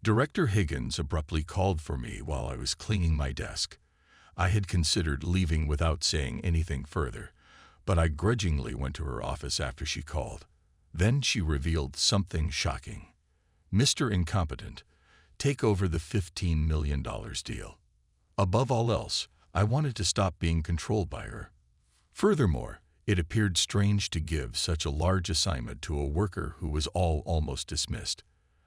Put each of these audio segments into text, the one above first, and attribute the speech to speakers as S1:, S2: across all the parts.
S1: Director Higgins abruptly called for me while I was cleaning my desk. I had considered leaving without saying anything further, but I grudgingly went to her office after she called. Then she revealed something shocking. "Mr. Incompetent, take over the $15 million deal." Above all else, I wanted to stop being controlled by her. Furthermore, it appeared strange to give such a large assignment to a worker who was almost dismissed.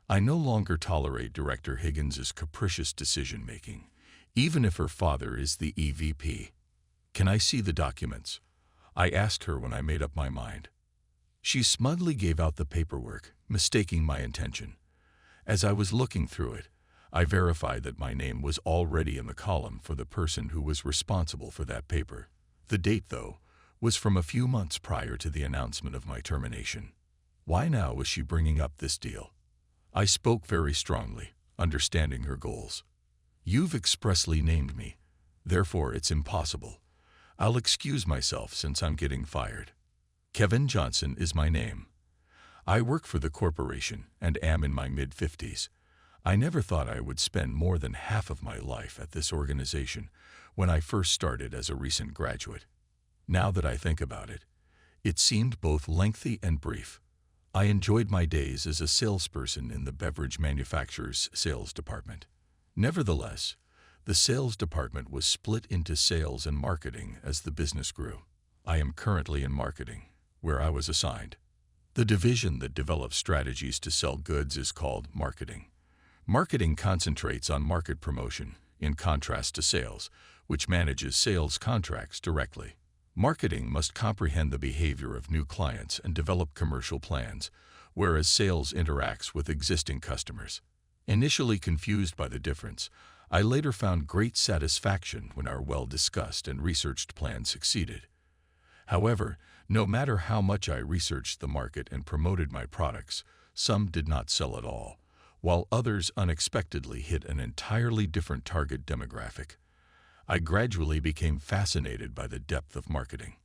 S1: I no longer tolerate Director Higgins's capricious decision-making, even if her father is the EVP. "Can I see the documents?" I asked her when I made up my mind. She smugly gave out the paperwork, mistaking my intention. As I was looking through it, I verified that my name was already in the column for the person who was responsible for that paper. The date, though, was from a few months prior to the announcement of my termination. Why now was she bringing up this deal? I spoke very strongly, understanding her goals. "You've expressly named me, therefore it's impossible. I'll excuse myself since I'm getting fired. Kevin Johnson is my name. I work for the corporation and am in my mid-50s. I never thought I would spend more than half of my life at this organization when I first started as a recent graduate. Now that I think about it, it seemed both lengthy and brief. I enjoyed my days as a salesperson in the beverage manufacturer's sales department. Nevertheless, the sales department was split into sales and marketing as the business grew. I am currently in marketing, where I was assigned. The division that develops strategies to sell goods is called marketing. Marketing concentrates on market promotion, in contrast to sales, which manages sales contracts directly. Marketing must comprehend the behavior of new clients and develop commercial plans, whereas sales interacts with existing customers. Initially confused by the difference, I later found great satisfaction when our well-discussed and researched plan succeeded. However, no matter how much I researched the market and promoted my products, some did not sell at all, while others unexpectedly hit an entirely different target demographic. I gradually became fascinated by the depth of marketing.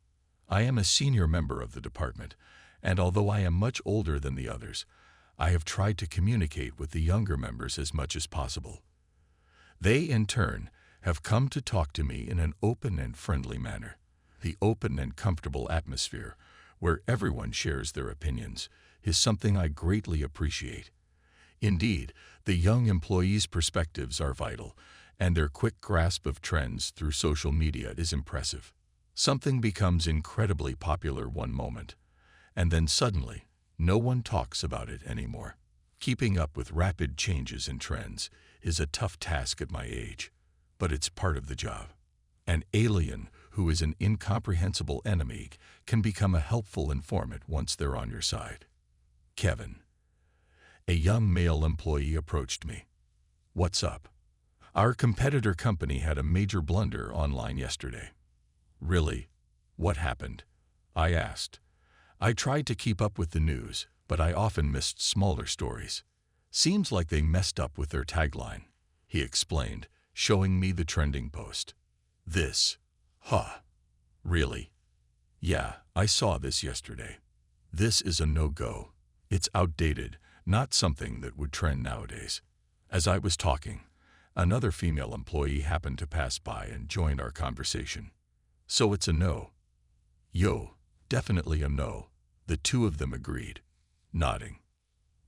S1: I am a senior member of the department, and although I am much older than the others, I have tried to communicate with the younger members as much as possible. They, in turn, have come to talk to me in an open and friendly manner. The open and comfortable atmosphere, where everyone shares their opinions, is something I greatly appreciate. Indeed, the young employees' perspectives are vital, and their quick grasp of trends through social media is impressive. Something becomes incredibly popular one moment, and then suddenly, no one talks about it anymore. Keeping up with rapid changes and trends is a tough task at my age, but it's part of the job. An alien who is an incomprehensible enemy can become a helpful informant once they're on your side. Kevin. A young male employee approached me. "What's up?" "Our competitor company had a major blunder online yesterday." "Really? What happened?" I asked. I tried to keep up with the news, but I often missed smaller stories. "Seems like they messed up with their tagline," he explained, showing me the trending post. "This. Huh. Really? Yeah, I saw this yesterday. This is a no-go. It's outdated, not something that would trend nowadays." As I was talking, another female employee happened to pass by and join our conversation. "So it's a no?" "Yo, definitely a no," the two of them agreed, nodding.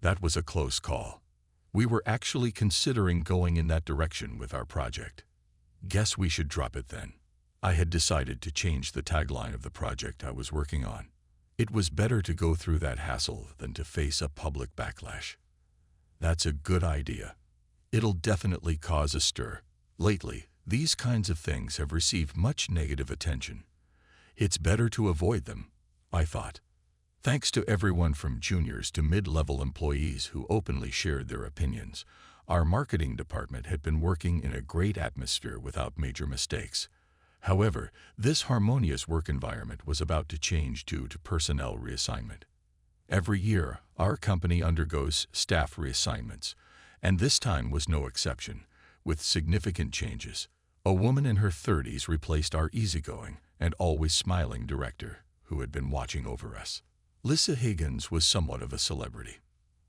S1: That was a close call. We were actually considering going in that direction with our project. Guess we should drop it then. I had decided to change the tagline of the project I was working on. It was better to go through that hassle than to face a public backlash. "That's a good idea. It'll definitely cause a stir. Lately, these kinds of things have received much negative attention. It's better to avoid them," I thought. Thanks to everyone from juniors to mid-level employees who openly shared their opinions, our marketing department had been working in a great atmosphere without major mistakes. However, this harmonious work environment was about to change due to personnel reassignment. Every year, our company undergoes staff reassignments, and this time was no exception, with significant changes. A woman in her 30s replaced our easygoing and always smiling director, who had been watching over us. Lisa Higgins was somewhat of a celebrity.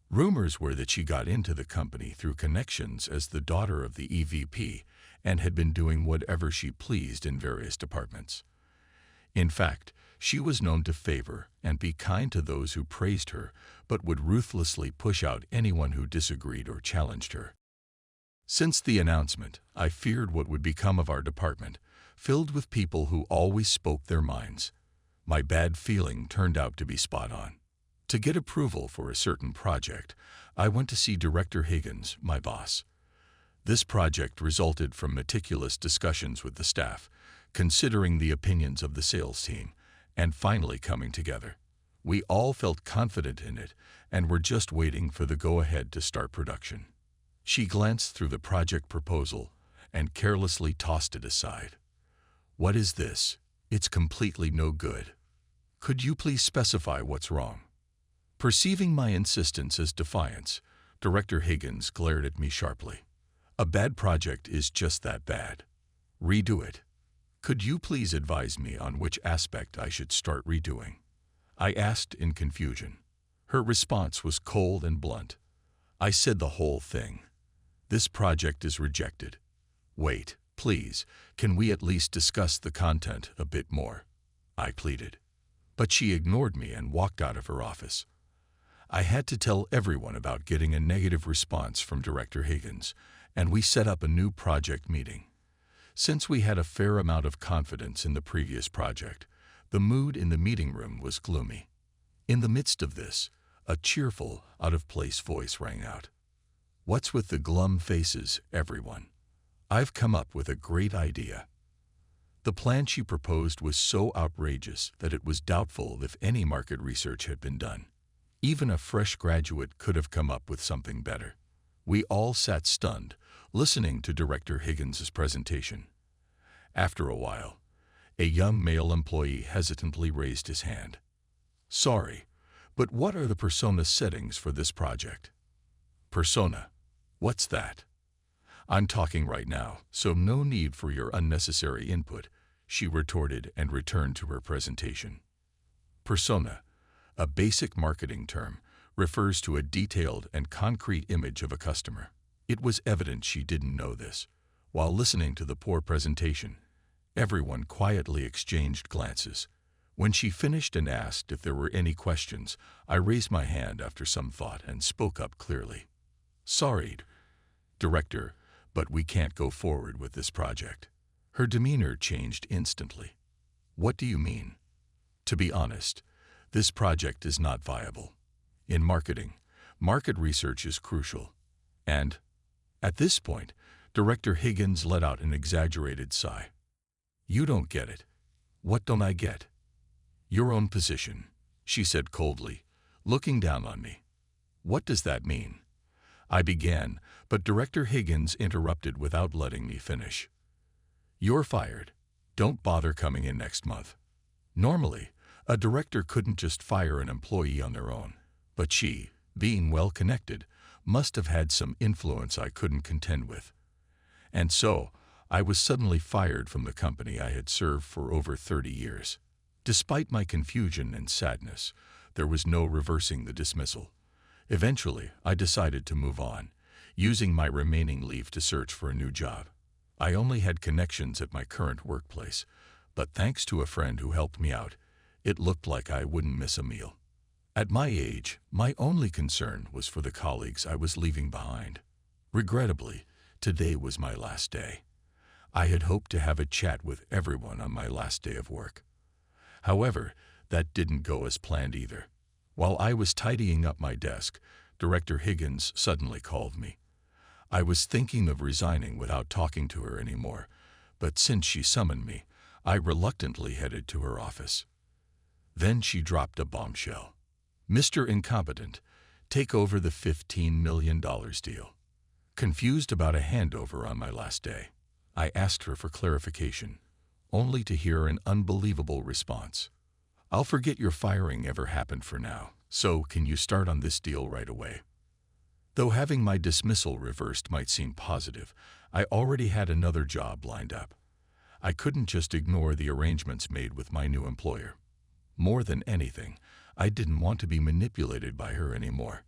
S1: Rumors were that she got into the company through connections as the daughter of the EVP and had been doing whatever she pleased in various departments. In fact, she was known to favor and be kind to those who praised her, but would ruthlessly push out anyone who disagreed or challenged her. Since the announcement, I feared what would become of our department, filled with people who always spoke their minds. My bad feeling turned out to be spot on. To get approval for a certain project, I went to see Director Higgins, my boss. This project resulted from meticulous discussions with the staff, considering the opinions of the sales team, and finally coming together. We all felt confident in it and were just waiting for the go-ahead to start production. She glanced through the project proposal and carelessly tossed it aside. "What is this? It's completely no good. Could you please specify what's wrong?" Perceiving my insistence as defiance, Director Higgins glared at me sharply. "A bad project is just that bad. Redo it. Could you please advise me on which aspect I should start redoing?" I asked in confusion. Her response was cold and blunt. "I said the whole thing. This project is rejected. Wait, please, can we at least discuss the content a bit more?" I pleaded. But she ignored me and walked out of her office. I had to tell everyone about getting a negative response from Director Higgins, and we set up a new project meeting. Since we had a fair amount of confidence in the previous project, the mood in the meeting room was gloomy. In the midst of this, a cheerful, out-of-place voice rang out. "What's with the glum faces, everyone? I've come up with a great idea." The plan she proposed was so outrageous that it was doubtful if any market research had been done. Even a fresh graduate could have come up with something better. We all sat stunned, listening to Director Higgins' presentation. After a while, a young male employee hesitantly raised his hand. "Sorry, but what are the persona settings for this project?" "Persona? What's that?" "I'm talking right now, so no need for your unnecessary input," she retorted and returned to her presentation. Persona, a basic marketing term, refers to a detailed and concrete image of a customer. It was evident she didn't know this. While listening to the poor presentation, everyone quietly exchanged glances. When she finished and asked if there were any questions, I raised my hand after some thought and spoke up clearly. "Sorry, Director, but we can't go forward with this project." Her demeanor changed instantly. "What do you mean?" "To be honest, this project is not viable. In marketing, market research is crucial. And, at this point, Director Higgins let out an exaggerated sigh. "You don't get it." "What don't I get?" "Your own position," she said coldly, looking down on me. "What does that mean?" I began, but Director Higgins interrupted without letting me finish. "You're fired. Don't bother coming in next month." Normally, a director couldn't just fire an employee on their own, but she, being well-connected, must have had some influence I couldn't contend with. And so, I was suddenly fired from the company I had served for over 30 years. Despite my confusion and sadness, there was no reversing the dismissal. Eventually, I decided to move on, using my remaining leave to search for a new job. I only had connections at my current workplace, but thanks to a friend who helped me out, it looked like I wouldn't miss a meal. At my age, my only concern was for the colleagues I was leaving behind. Regrettably, today was my last day. I had hoped to have a chat with everyone on my last day of work. However, that didn't go as planned either. While I was tidying up my desk, Director Higgins suddenly called me. I was thinking of resigning without talking to her anymore, but since she summoned me, I reluctantly headed to her office. Then she dropped a bombshell. "Mr. Incompetent, take over the $15 million deal." Confused about a handover on my last day, I asked her for clarification, only to hear an unbelievable response. "I'll forget your firing ever happened for now, so can you start on this deal right away?" Though having my dismissal reversed might seem positive, I already had another job lined up. I couldn't just ignore the arrangements made with my new employer. More than anything, I didn't want to be manipulated by her anymore.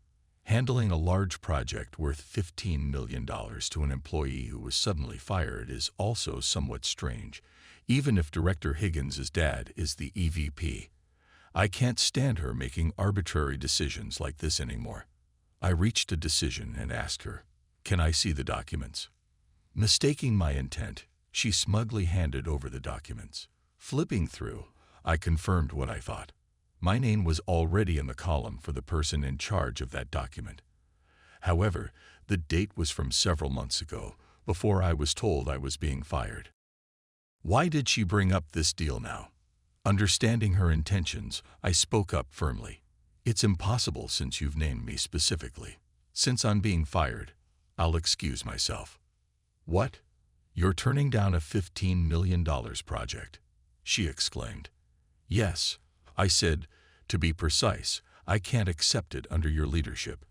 S1: Handling a large project worth $15 million to an employee who was suddenly fired is also somewhat strange, even if Director Higgins' dad is the EVP. I can't stand her making arbitrary decisions like this anymore. I reached a decision and asked her, "Can I see the documents?" Mistaking my intent, she smugly handed over the documents. Flipping through, I confirmed what I thought. My name was already in the column for the person in charge of that document. However, the date was from several months ago, before I was told I was being fired. Why did she bring up this deal now? Understanding her intentions, I spoke up firmly. "It's impossible since you've named me specifically. Since I'm being fired, I'll excuse myself." "What? You're turning down a $15 million project?" she exclaimed. "Yes," I said. "To be precise, I can't accept it under your leadership.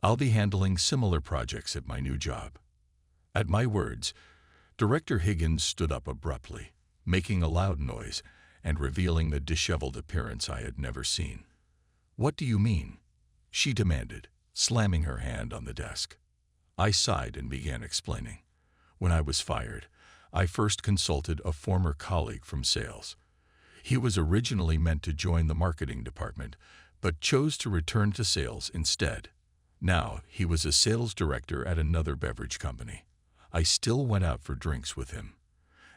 S1: I'll be handling similar projects at my new job." At my words, Director Higgins stood up abruptly, making a loud noise and revealing a disheveled appearance I had never seen. "What do you mean?" she demanded, slamming her hand on the desk. I sighed and began explaining. When I was fired, I first consulted a former colleague from sales. He was originally meant to join the marketing department, but chose to return to sales instead. Now, he was a sales director at another beverage company. I still went out for drinks with him,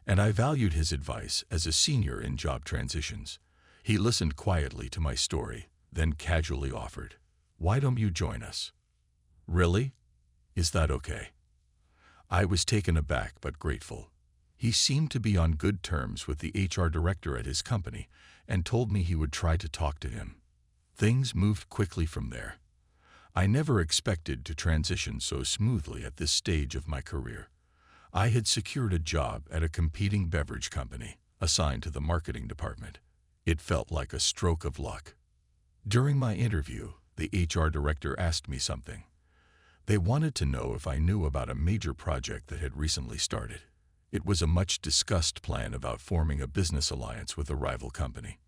S1: and I valued his advice as a senior in job transitions. He listened quietly to my story, then casually offered, "Why don't you join us?" "Really? Is that okay?" I was taken aback but grateful. He seemed to be on good terms with the HR director at his company and told me he would try to talk to him. Things moved quickly from there. I never expected to transition so smoothly at this stage of my career. I had secured a job at a competing beverage company, assigned to the marketing department. It felt like a stroke of luck. During my interview, the HR director asked me something. They wanted to know if I knew about a major project that had recently started. It was a much-discussed plan about forming a business alliance with a rival company.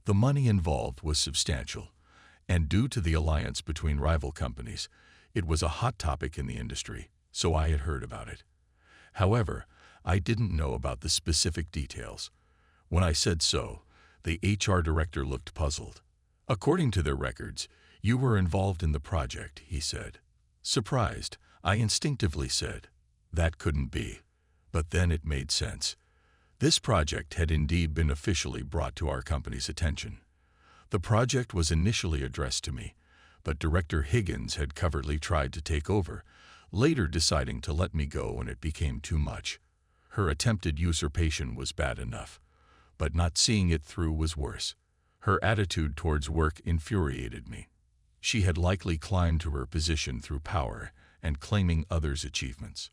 S1: The money involved was substantial, and due to the alliance between rival companies, it was a hot topic in the industry, so I had heard about it. However, I didn't know about the specific details. When I said so, the HR director looked puzzled. "According to their records, you were involved in the project," he said. Surprised, I instinctively said, "That couldn't be." But then it made sense. This project had indeed been officially brought to our company's attention. The project was initially addressed to me, but Director Higgins had covertly tried to take over, later deciding to let me go when it became too much. Her attempted usurpation was bad enough, but not seeing it through was worse. Her attitude towards work infuriated me. She had likely climbed to her position through power and claiming others' achievements.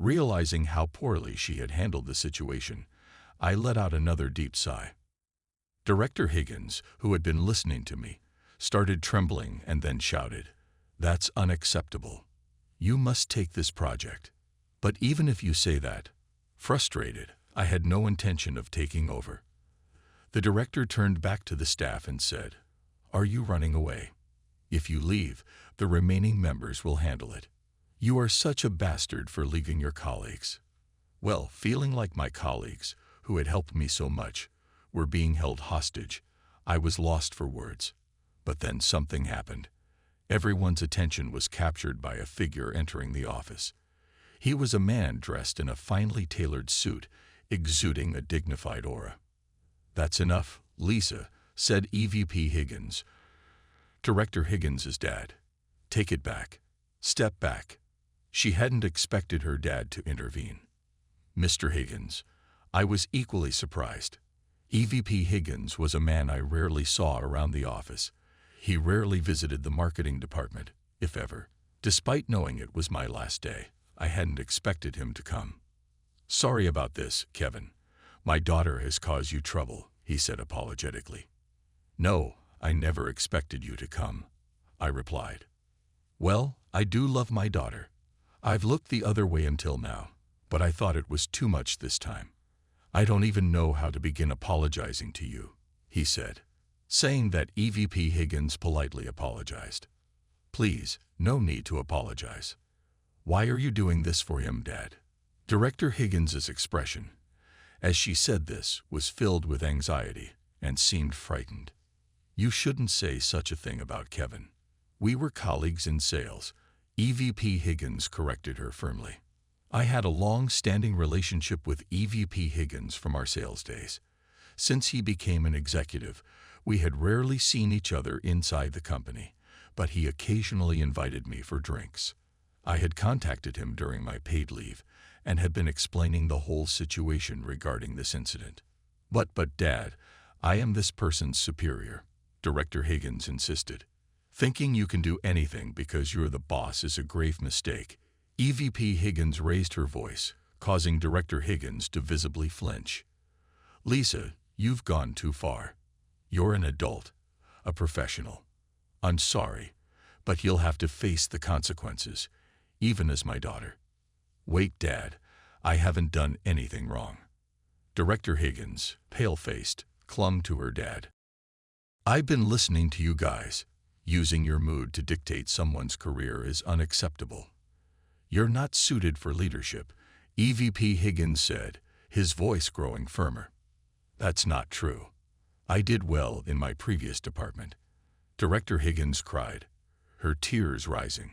S1: Realizing how poorly she had handled the situation, I let out another deep sigh. Director Higgins, who had been listening to me, started trembling and then shouted, "That's unacceptable. You must take this project." "But even if you say that," frustrated, I had no intention of taking over. The director turned back to the staff and said, "Are you running away? If you leave, the remaining members will handle it. You are such a bastard for leaving your colleagues." Well, feeling like my colleagues, who had helped me so much, were being held hostage, I was lost for words. But then something happened. Everyone's attention was captured by a figure entering the office. He was a man dressed in a finely tailored suit, exuding a dignified aura. "That's enough, Lisa," said EVP Higgins, Director Higgins' dad. "Take it back. Step back." She hadn't expected her dad to intervene. "Mr. Higgins." I was equally surprised. EVP Higgins was a man I rarely saw around the office. He rarely visited the marketing department, if ever. Despite knowing it was my last day, I hadn't expected him to come. "Sorry about this, Kevin. My daughter has caused you trouble," he said apologetically. "No, I never expected you to come," I replied. "Well, I do love my daughter. I've looked the other way until now, but I thought it was too much this time. I don't even know how to begin apologizing to you," he said. Saying that, EVP Higgins politely apologized. Please, no need to apologize. Why are you doing this for him, Dad? Director Higgins's expression, as she said this, was filled with anxiety and seemed frightened. You shouldn't say such a thing about Kevin. We were colleagues in sales. EVP Higgins corrected her firmly. I had a long-standing relationship with EVP Higgins from our sales days. Since he became an executive, we had rarely seen each other inside the company, but he occasionally invited me for drinks. I had contacted him during my paid leave and had been explaining the whole situation regarding this incident. But Dad, I am this person's superior, Director Higgins insisted. Thinking you can do anything because you're the boss is a grave mistake. EVP Higgins raised her voice, causing Director Higgins to visibly flinch. Lisa, you've gone too far. You're an adult, a professional. I'm sorry, but you'll have to face the consequences, even as my daughter. Wait, Dad, I haven't done anything wrong. Director Higgins, pale-faced, clung to her dad. I've been listening to you guys. Using your mood to dictate someone's career is unacceptable. You're not suited for leadership, EVP Higgins said, his voice growing firmer. That's not true. I did well in my previous department. Director Higgins cried, her tears rising.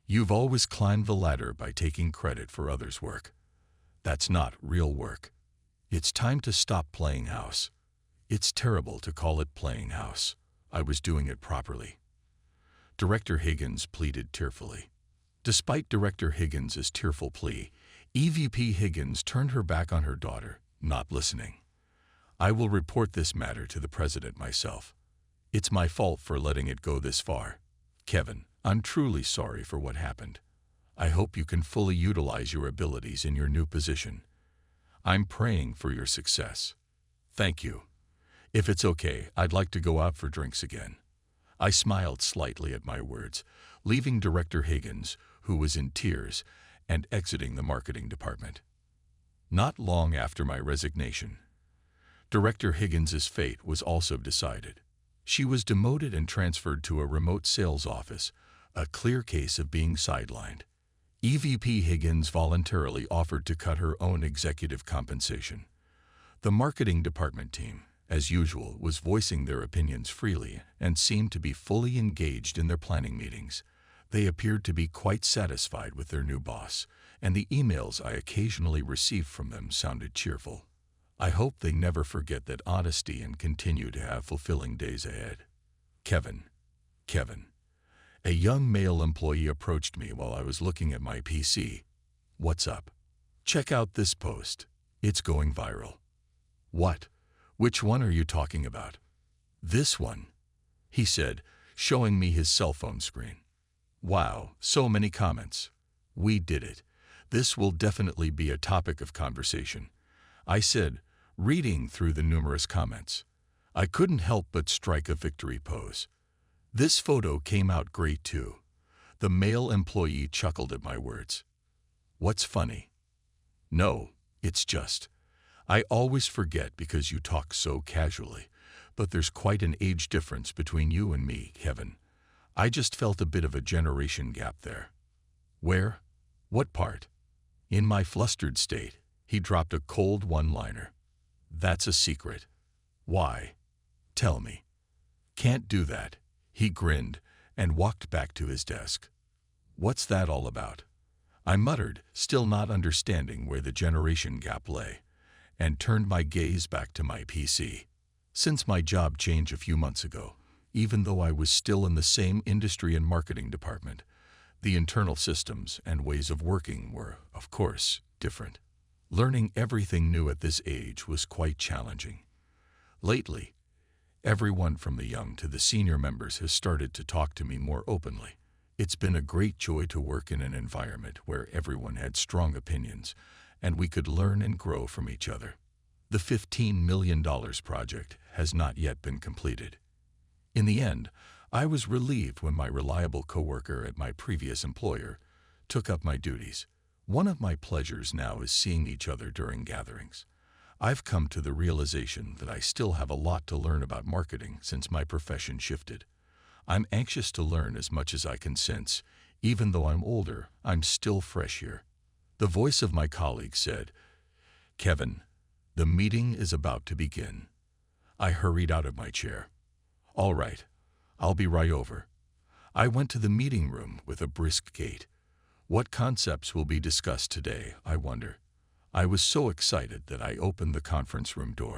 S1: You've always climbed the ladder by taking credit for others' work. That's not real work. It's time to stop playing house. It's terrible to call it playing house. I was doing it properly. Director Higgins pleaded tearfully. Despite Director Higgins's tearful plea, EVP Higgins turned her back on her daughter, not listening. I will report this matter to the president myself. It's my fault for letting it go this far. Kevin, I'm truly sorry for what happened. I hope you can fully utilize your abilities in your new position. I'm praying for your success. Thank you. If it's okay, I'd like to go out for drinks again. I smiled slightly at my words, leaving Director Higgins, who was in tears, and exiting the marketing department. Not long after my resignation, Director Higgins's fate was also decided. She was demoted and transferred to a remote sales office, a clear case of being sidelined. EVP Higgins voluntarily offered to cut her own executive compensation. The marketing department team, as usual, was voicing their opinions freely and seemed to be fully engaged in their planning meetings. They appeared to be quite satisfied with their new boss, and the emails I occasionally received from them sounded cheerful. I hope they never forget that honesty and continue to have fulfilling days ahead. Kevin. A young male employee approached me while I was looking at my PC. What's up? Check out this post. It's going viral. What? Which one are you talking about? This one, he said, showing me his cell phone screen. Wow, so many comments. We did it. This will definitely be a topic of conversation, I said, reading through the numerous comments. I couldn't help but strike a victory pose. This photo came out great too. The male employee chuckled at my words. What's funny? No, it's just, I always forget because you talk so casually, but there's quite an age difference between you and me, Kevin. I just felt a bit of a generation gap there. Where? What part? In my flustered state, he dropped a cold one-liner. That's a secret. Why? Tell me. Can't do that. He grinned and walked back to his desk. What's that all about? I muttered, still not understanding where the generation gap lay, and turned my gaze back to my PC. Since my job change a few months ago, even though I was still in the same industry and marketing department, the internal systems and ways of working were, of course, different. Learning everything new at this age was quite challenging. Lately, everyone from the young to the senior members has started to talk to me more openly. It's been a great joy to work in an environment where everyone had strong opinions, and we could learn and grow from each other. The $15 million project has not yet been completed. In the end, I was relieved when my reliable coworker at my previous employer took up my duties. One of my pleasures now is seeing each other during gatherings. I've come to the realization that I still have a lot to learn about marketing since my profession shifted. I'm anxious to learn as much as I can since, even though I'm older, I'm still fresh here. The voice of my colleague said, "Kevin, the meeting is about to begin." I hurried out of my chair. "All right, I'll be right over." I went to the meeting room with a brisk gait. What concepts will be discussed today, I wonder? I was so excited that I opened the conference room door.